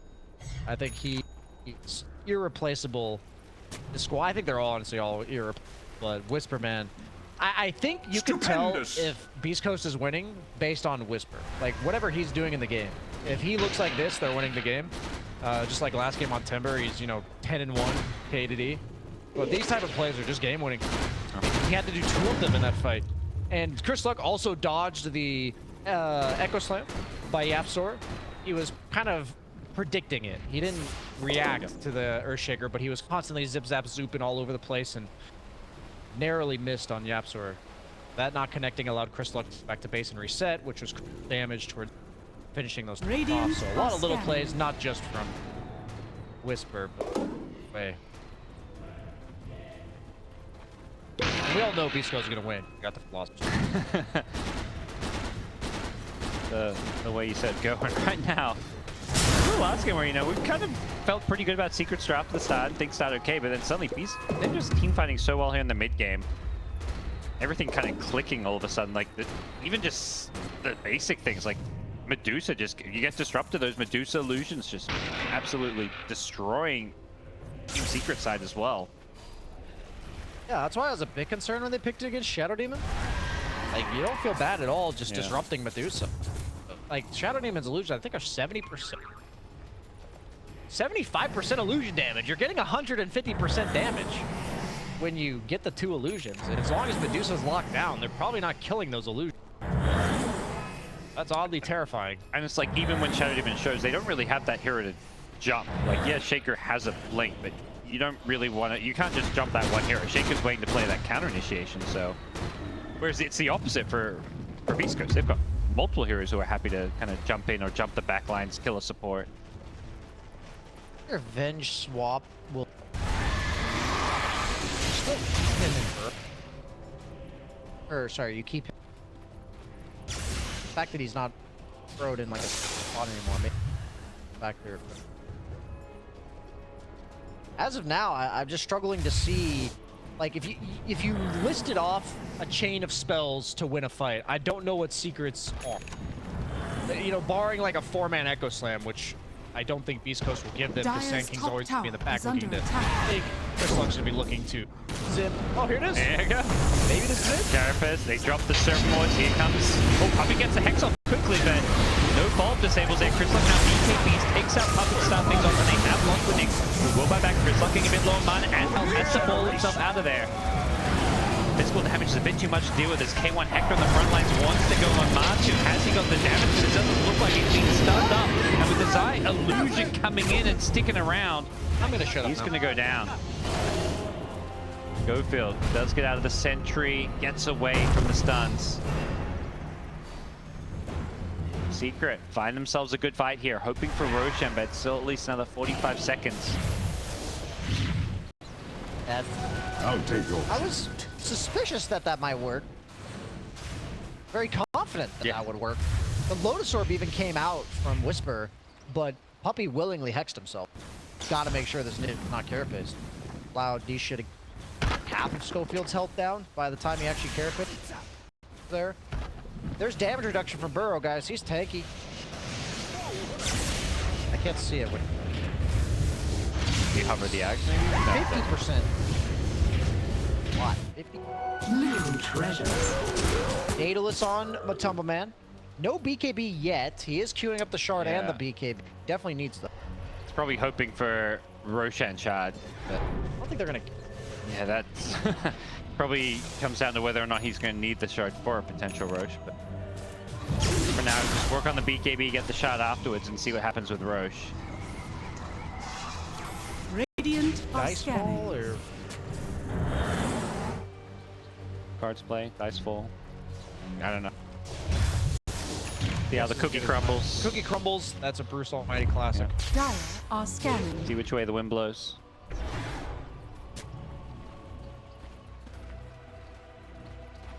I think he's irreplaceable. The squad, I think they're all honestly all irreplaceable, but Whisper, man, I think you can tell if Beast Coast is winning based on Whisper. Like, whatever he's doing in the game. If he looks like this, they're winning the game. Just like last game on Timber, he's, you know, 10-1 K to D. But these type of plays are just game winning. He had to do 2 of them in that fight. And Chris Luck also dodged the Echo Slam by Yapsor. He was kind of predicting it. He didn't react to the Earthshaker, but he was constantly zip-zap zooping all over the place and narrowly missed on Yapsor. That not connecting allowed Chris Luck back to base and reset, which was damage toward finishing those off. So a lot of little plays, not just from Whisper, but way. We all know Beast Coast is going to win. Got the philosophy. The way you said going right now. The last game where, you know, we kind of felt pretty good about Secret's draft at the start. Things started okay, but then suddenly Beast, they're just team fighting so well here in the mid game. Everything kind of clicking all of a sudden. Like, even just the basic things, like Medusa just, you get disrupted. Those Medusa illusions just absolutely destroying Team Secret side as well. Yeah, that's why I was a bit concerned when they picked it against Shadow Demon. Like, you don't feel bad at all just disrupting Medusa. Like, Shadow Demon's illusion, I think, are 70%. 75% illusion damage. You're getting 150% damage when you get the 2 illusions. And as long as Medusa's locked down, they're probably not killing those illusions. That's oddly terrifying. And it's like, even when Shadow Demon shows, they don't really have that hero to jump. Like, yeah, Shaker has a blink, but you don't really want to. You can't just jump that one hero. Shaker's waiting to play that counter initiation. So, whereas it's the opposite for Beast Coast. They've got multiple heroes who are happy to kind of jump in or jump the back lines, kill a support. Revenge swap will still keep him in or sorry, you keep him. The fact that he's not thrown in like a spot anymore, maybe back there. As of now, I'm just struggling to see, like, if you listed off a chain of spells to win a fight, I don't know what secrets are. You know, barring like a 4-man Echo Slam, which I don't think Beast Coast will give them, because Sand Dyer's King's top always going to be in the back tower is looking to under attack. take. Chris Luck's going to be looking to zip. Oh, here it is. There you go. Maybe this is it. Carapace, they drop the Serpent. Here comes. Oh, Puppy gets the Hex off quickly, but no fault disables it. Chris Luck now BKBs, takes out Puppy to start things off, and they have lost winning. We will buy back. Chris Luck getting a bit low on mana, and has to pull himself out of there. Physical damage is a bit too much to deal with as K1 Hector on the front lines wants to go on Martu. Has he got the damage? But it doesn't look like he's being stunned up. And with the Zai illusion coming in and sticking around, I'm going to shut up. he's now. going to go down. Gofield does get out of the sentry, gets away from the stuns. Secret find themselves a good fight here, hoping for Roshan, but still at least another 45 seconds. I'll take your I was suspicious that that might work. Very confident that that would work. The Lotus Orb even came out from Whisper, but Puppy willingly hexed himself. Got to make sure this is not Carapace. Allowed Nisha to half of Schofield's health down by the time he actually Carapaced there. There's damage reduction from Burrow, guys. He's tanky. I can't see it. You hover the axe maybe? No, 50%. What? 50? Little treasures. Daedalus on Matumba Man. No BKB yet. He is queuing up the shard and the BKB. Definitely needs them. It's probably hoping for Roshan shard. But I don't think they're gonna. yeah, that's probably comes down to whether or not he's going to need the shard for a potential Roche. But for now, just work on the BKB, get the shot afterwards, and see what happens with Roche. Radiant are Dice scanning. ball or Cards play, dice fall. I don't know. See how the cookie crumbles. Cookie Crumbles. That's a Bruce Almighty classic. Dire are scanning. See which way the wind blows.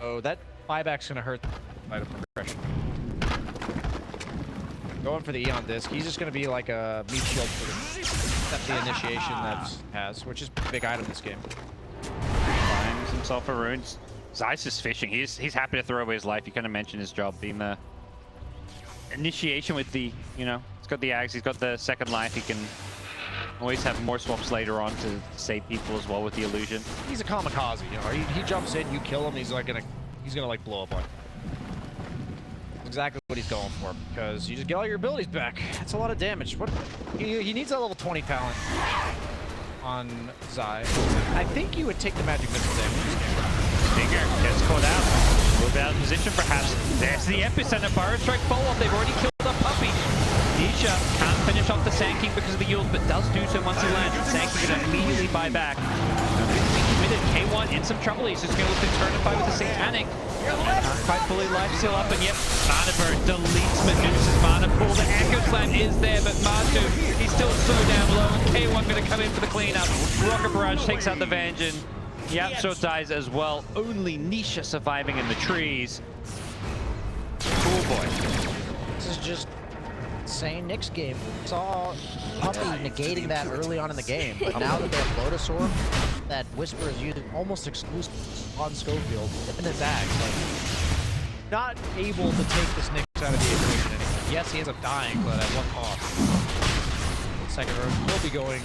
Oh, that buyback's gonna hurt by the progression. Going for the Eon Disc. He's just gonna be like a meat shield for the initiation that has, which is a big item this game. Finds himself a rune. Zeiss is fishing. He's happy to throw away his life. You kind of mentioned his job being the initiation with the, you know, he's got the axe, he's got the second life. He can always have more swaps later on to save people as well with the illusion. He's a kamikaze, you know. He jumps in, you kill him, he's gonna like blow up on you. That's exactly what he's going for, because you just get all your abilities back. That's a lot of damage. What he needs that level 20 talent on Zai. I think you would take the magic missile damage. Stinger gets caught out. Move out of position perhaps. There's the epicenter. Burrow Strike follow-up. They've already killed the Puppy. Nisha can't finish off the Sand King because of the yield, but does do so once he lands. Sand King can immediately buy back. Committed. K1 in some trouble. He's just going to look to turn and fight with the Satanic. Not quite fully life still up, and yep, Mana Bird deletes Medusa's mana pool. The Echo Slam is there, but Martu, he's still so down low. K1 going to come in for the cleanup. Rocket Barrage takes out the Vangean. Yapshot dies as well. Only Nisha surviving in the trees. Cool boy. This is just insane Nyx game. Saw Puppy negating that early on in the game, but now that they have Lotus Orb, that Whisper is used almost exclusively on Schofield in his axe, like, not able to take this Nyx out of the equation anymore. Yes, he ends up dying, but at what cost? Second row will be going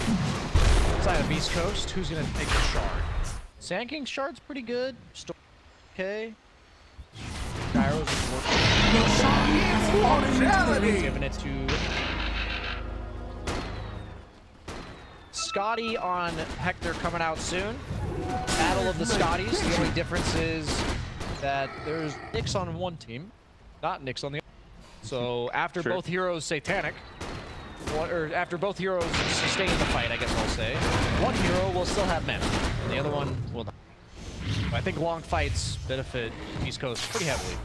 inside of Beast Coast. Who's going to take the shard? Sand King's shard's pretty good. Okay. Gyro's is working. Giving it to Scotty on Hector coming out soon. Battle of the Scotties. The only difference is that there's Nyx on one team, not Nyx on the other. So after both heroes Satanic, or after both heroes sustain the fight, I guess I'll say, one hero will still have mana, and the other one will not. I think long fights benefit East Coast pretty heavily.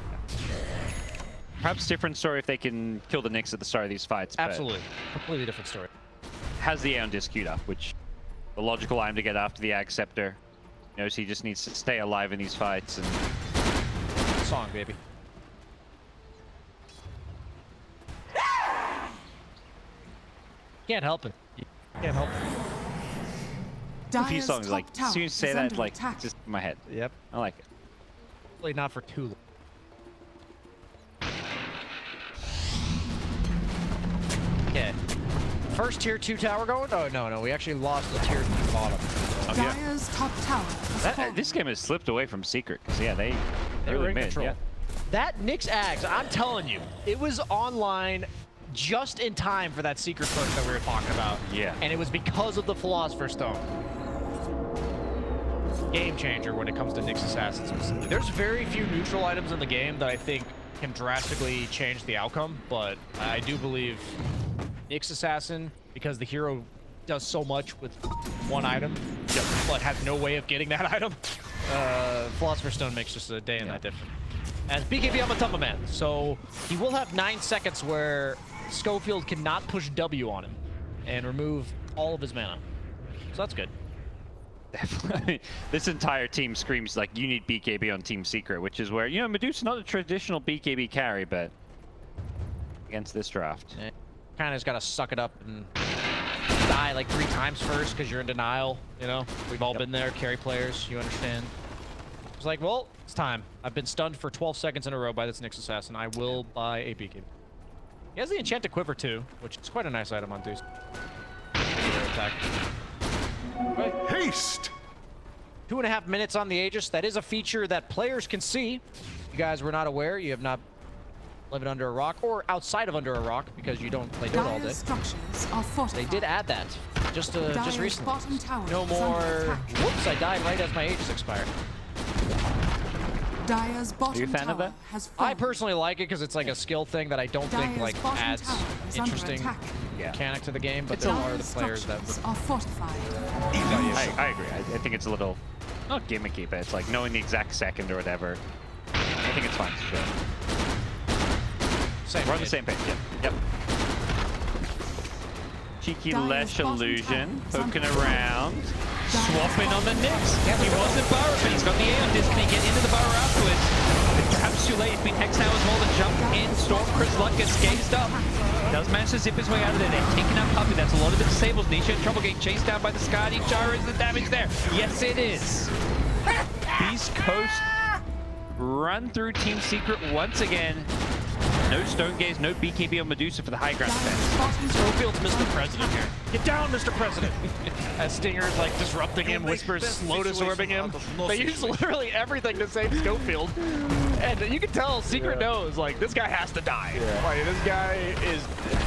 Perhaps different story if they can kill the Nyx at the start of these fights. but Absolutely. Completely different story. Has the Aeon Disc queued up, which the logical item to get after the Ag Scepter. Knows he just needs to stay alive in these fights. And Song, baby. Can't help it. You can't help it. a few Dire's songs top like, as tower soon as you say is that, under like, attack. just in my head. Yep. I like it. Probably not for too long. Okay. First tier 2 tower going? Oh, no. We actually lost the tier 2 bottom. Oh, yeah. Dire's top tower has fallen. This game has slipped away from Secret, because, yeah, they They were really in mid. control. Yeah. That Nyx Ags, I'm telling you, it was online just in time for that secret push that we were talking about. Yeah. And it was because of the Philosopher's Stone. Game changer when it comes to Nyx Assassins specifically. There's very few neutral items in the game that I think can drastically change the outcome, but I do believe Nyx Assassin, because the hero does so much with one item, but has no way of getting that item, Philosopher's Stone makes just a day and night difference. As BKB, I'm a Tumba man, so he will have 9 seconds where Schofield cannot push W on him and remove all of his mana. So that's good. Definitely. This entire team screams like you need BKB on Team Secret, which is where, you know, Medusa's not a traditional BKB carry, but against this draft. Kind of just gotta suck it up and die like 3 times first because you're in denial, you know? We've all been there, carry players, you understand. It's like, well, it's time. I've been stunned for 12 seconds in a row by this Nyx Assassin. I will buy a BKB. He has the Enchanted Quiver too, which is quite a nice item on Deuce. Attack. Haste! 2.5 minutes on the Aegis. That is a feature that players can see. You guys were not aware. You have not lived under a rock or outside of under a rock because you don't play Dota all day. Dire's structures are fortified. They did add that just Dire's recently. bottom tower No is under more. attack. Whoops! I died right as my Aegis expired. Dire's bottom a fan of tower that? has fallen. I personally like it because it's like a skill thing that I don't think Dire's like bottom adds tower is under interesting attack. mechanic to the game, but It's there a- are the Dire's players that would. structures are fortified. I agree. I think it's a little, not gimmicky, but it's like knowing the exact second or whatever. I think it's fine. Sure. Same We're on the page. same page. Yep. Cheeky Dire's Lesh bottom illusion, tower is poking under around. Dire's Swapping on the bottom Nyx. He wasn't Burrow, but he's got the Aeon Disc. Can he get into the Burrow afterwards? It's perhaps too late. It's been Hex now as well to jump in. Storm Chris Luck gets gazed up. Does manage to zip his way out of there. They're taking out Puppy. That's a lot of the disables. Nisha in trouble getting chased down by the Skadi. Gyro is the damage there. Yes, it is. East Coast run through Team Secret once again. No Stone Gaze, no BKB on Medusa for the high ground defense. Dire's bottom tower Schofield's Mr. President here. Get down, Mr. President! As Stinger's like disrupting him, Whispers Lotus orbing him. They use literally everything to save Schofield. And you can tell Secret knows, like, this guy has to die. Like, this guy is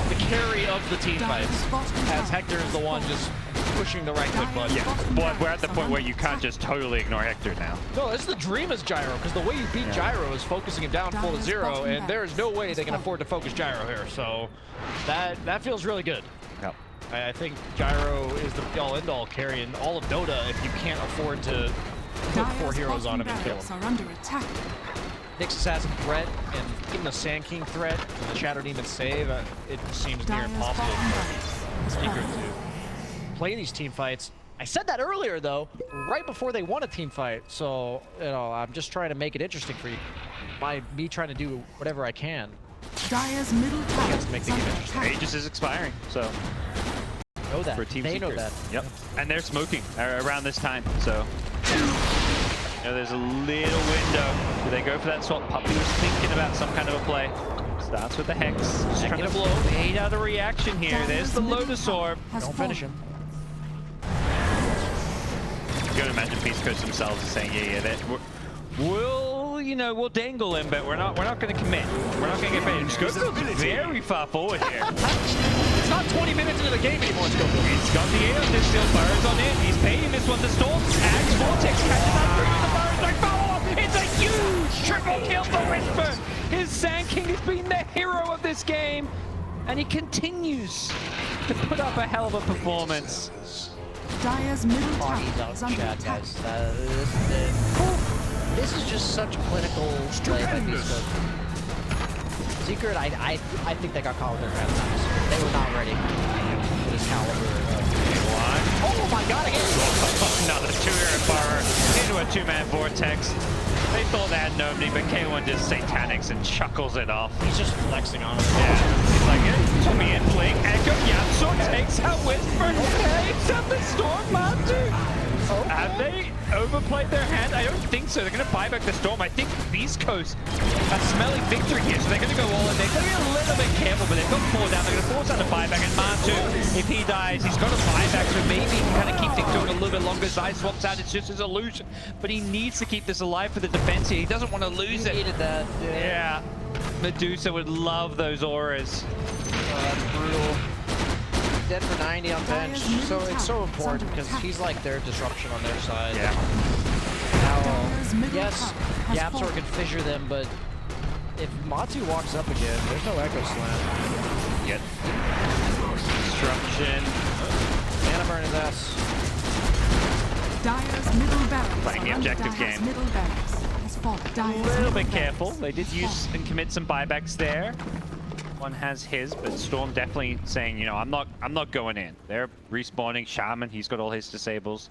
the carry of the team Dire's fights. bottom As tower Hector is the one just pushing the right click Dire's button. Yeah, bottom well, tower we're at the is point where under you can't attack. just totally ignore Hector now. No, it's the dream is Gyro, because the way you beat Gyro is focusing him down full to Dire's 0, bottom and there's no way they can barracks afford to focus Gyro here. So that feels really good. Yep. I think Gyro is the be-all end-all carrying all of Dota if you can't afford to put 4 Dire's heroes on him bottom and kill barracks him. are under attack. Nyx Assassin threat and even the Sand King threat and the Shadow Demon save, it seems near Dire's impossible bottom for barracks has Secret fallen. to play these team fights. I said that earlier, though, right before they won a team fight. So, you know, I'm just trying to make it interesting for you by me trying to do whatever I can. Dire's middle tower Yes, make is the game under interesting. attack. Aegis is expiring, so Know that. for Team They Secret. know that. Yep. And they're smoking around this time, so you know, there's a little window. Do they go for that swap? Puppy was thinking about some kind of a play. Starts with the Hex. Just trying to Negative blow. fade out a reaction here. There's the middle Lotus tower Orb. has Don't finish fallen. him. You gotta imagine Beast Coast themselves are saying, yeah, that we'll dangle him, but we're not gonna commit. We're not gonna get paid. Scofield's very far forward here. It's not 20 minutes into the game anymore, Schofield. He's got the Aeon, there's still Burrows on it. He's paying this one to Storm. Axe Vortex catches up through the Burrows like follow-up. It's a huge triple kill for Whisper. His Sand King has been the hero of this game. And he continues to put up a hell of a performance. Dire's middle Oh, tower he's out is in under chat, attack. guys. This is just such clinical play by Beast. Secret, I think they got caught with their pants down. They were not ready for this caliber of... Oh my god, again! Another two-hero borrower into a two-man vortex. They thought they had nobody, but K1 just satanics and chuckles it off. He's just flexing on him. Yeah, he's like, hey, Tommy and Blink, Echo, Yatso takes out Whisper, takes out the Storm Master. Have they overplayed their hand? I don't think so. They're going to buy back the Storm. I think Beast Coast are smelling victory here, so they're going to go all in. They're going to be a little bit careful, but they've got 4 down. They're going to force out a buyback, and Matu, if he dies, he's got a buyback, so maybe he can kind of keep things going a little bit longer. Zai swaps out. It's just his illusion, but he needs to keep this alive for the defense here. He doesn't want to lose it. Needed that. Yeah. Medusa would love those auras. That's brutal. Dead for 90 on bench. So it's so important because he's like their disruption on their side. Yeah. Now, yes, Yapsor can fissure them, but if Matu walks up again, there's no Echo Slam. Yet. Destruction. Mana burn his ass. Dire's middle barracks Playing the are under objective Dire's game. middle barracks has fallen. A Dire's little middle bit barracks careful. They did has use fallen. and commit some buybacks there. One has his, but Storm definitely saying, you know, I'm not going in. They're respawning. Shaman, he's got all his disables.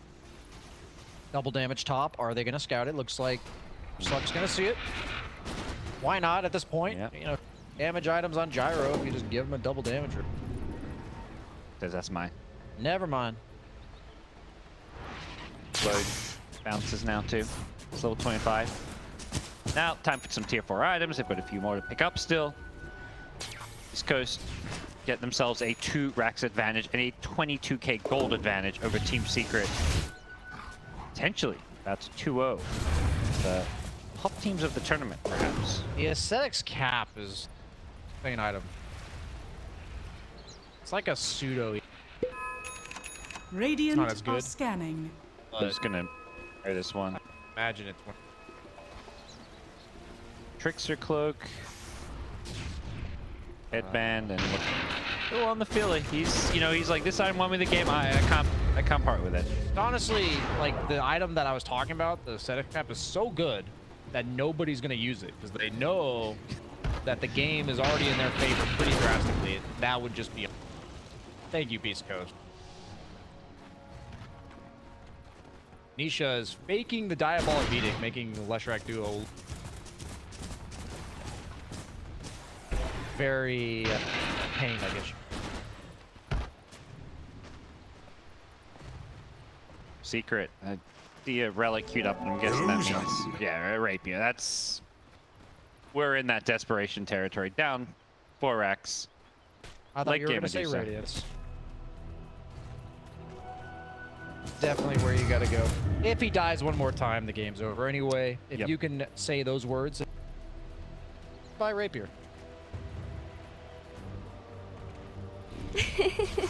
Double damage top. Are they going to scout it? Looks like Slug's going to see it. Why not at this point? Yeah. You know, damage items on Gyro if you just give him a double damage. Says that's mine. Never mind. Load bounces now too. It's level 25. Now, time for some tier 4 items. They've got a few more to pick up still. East Coast get themselves a 2 racks advantage and a 22k gold advantage over Team Secret. Potentially, that's 2-0. The top teams of the tournament, perhaps. The aesthetics cap is an item. It's like a pseudo. Radiant Not as are good. scanning. I'm just gonna try this one. Imagine it's one. Trickster cloak, headband, and look. Oh, on the Philly. He's, you know, he's like, this item won me the game. I can't part with it. Honestly, like the item that I was talking about, the aesthetic cap is so good that nobody's gonna use it because they know that the game is already in their favor pretty drastically. That would just be. Thank you, Beast Coast. Nisha is faking the Diabolic Beating, making the Leshrac duo very pain, I guess. Secret. The relic queued up, and I'm guessing that means, yeah, a rapier. That's, we're in that desperation territory. Down 4 racks. I thought Late you were game going to say Medusa. Radiance. Definitely where you got to go. If he dies one more time, the game's over. Anyway, if Yep. you can say those words, buy Rapier.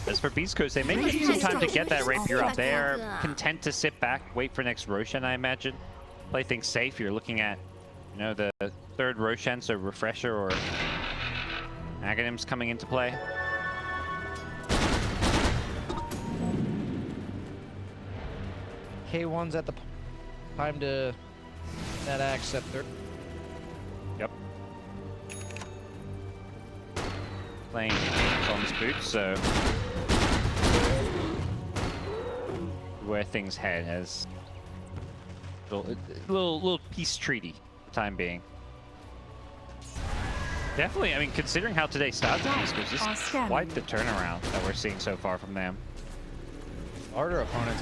As for Beast Coast, they may give you some time to get that rapier up. They're content to sit back, wait for next Roshan, I imagine. Play things safe. You're looking at, you know, the 3rd Roshan, so Refresher or Aghanim's coming into play. K1's at the time to that axe scepter. Yep. Playing Tom's boots, so where things head as a little peace treaty time being. Definitely, I mean, considering how today started, this is quite the turnaround that we're seeing so far from them. Harder opponents.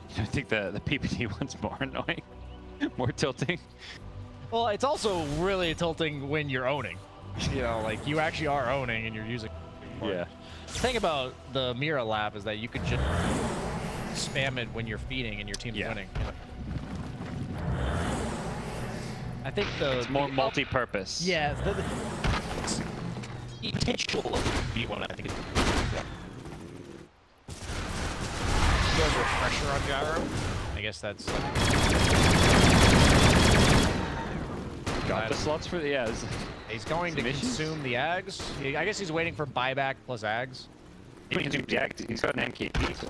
Is I think the PPT one's more annoying, more tilting. well, it's also really tilting when you're owning. You know, like you actually are owning and you're using. Yeah. The thing about the Mira Lab is that you could just spam it when you're feeding and your team's winning. You know? I think It's more multi-purpose. Yeah, the potential of B1, I think. goes with pressure on gyro. I guess that's Got the slots for the he's going to Some issues? consume the Ags. I guess he's waiting for buyback plus Ags. He's got an MKP, so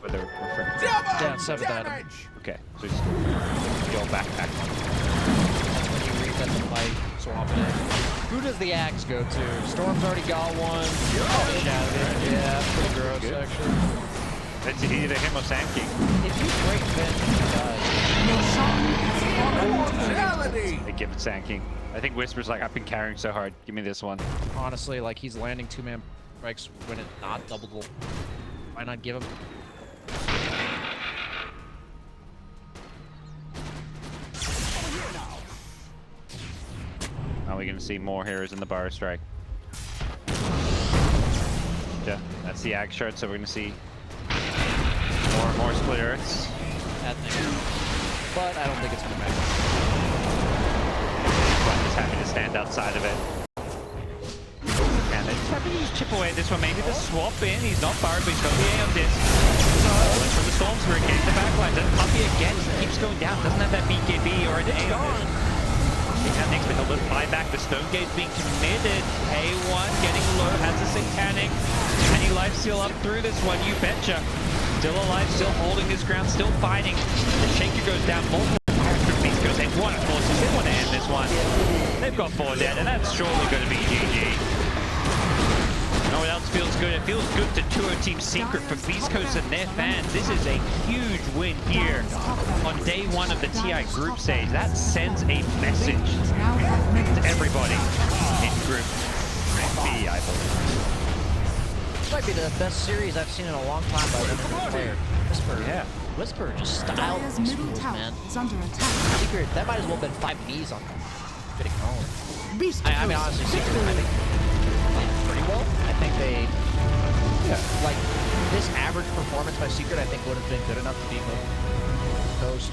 whether we're Yeah, 7 damage. okay, so just go backpack. When you reset the fight, swapping it. Who does the Ags go to? Storm's already got one. Shadow. Yeah, that's pretty gross, Good. actually. It's either him or Sand King. If you break Venge, he dies. Your song has fallen to the They give it Sand King. I think Whisper's like, I've been carrying so hard. Give me this one. Honestly, like, he's landing 2-man strikes when it's not double. Why not give him? Are we going to see more heroes in the bar strike? Yeah, that's the Ag shard, so we're going to see more and more split earths. That thing. But I don't think it's going to matter. But just happy to stand outside of it. And they're just happy to use chip away this one. Maybe the swap in. He's not barred, but he's got the A on this. Rolling from the Storm Spirit, getting the backline. Then Puppy again keeps going down. Doesn't have that BKB or an A on this. Satanic with a little buyback. The Stone Gate's being committed. A1 getting low, has a Satanic. Any life steal up through this one, you betcha. Still alive, still holding his ground, still fighting. The Shaker goes down, multiple beats goes in. One, of course, they want to end this one. They've got 4 dead, and that's surely going to be GG. You know what else feels good? It feels good to tour Team Secret for Beast Coast and their fans. This is a huge win here on day 1 of the TI group stage. That sends a message to everybody in Group B, I believe. This might be the best series I've seen in a long time by a different player. Whisper. Yeah. Whisper just styled Dire's these middle moves, tower man. is under attack. Secret, that might as well have been 5 Bs on getting home. Beast I mean, honestly, Secret, I think, played pretty well. I think they, like, this average performance by Secret, I think would have been good enough to beat Coast.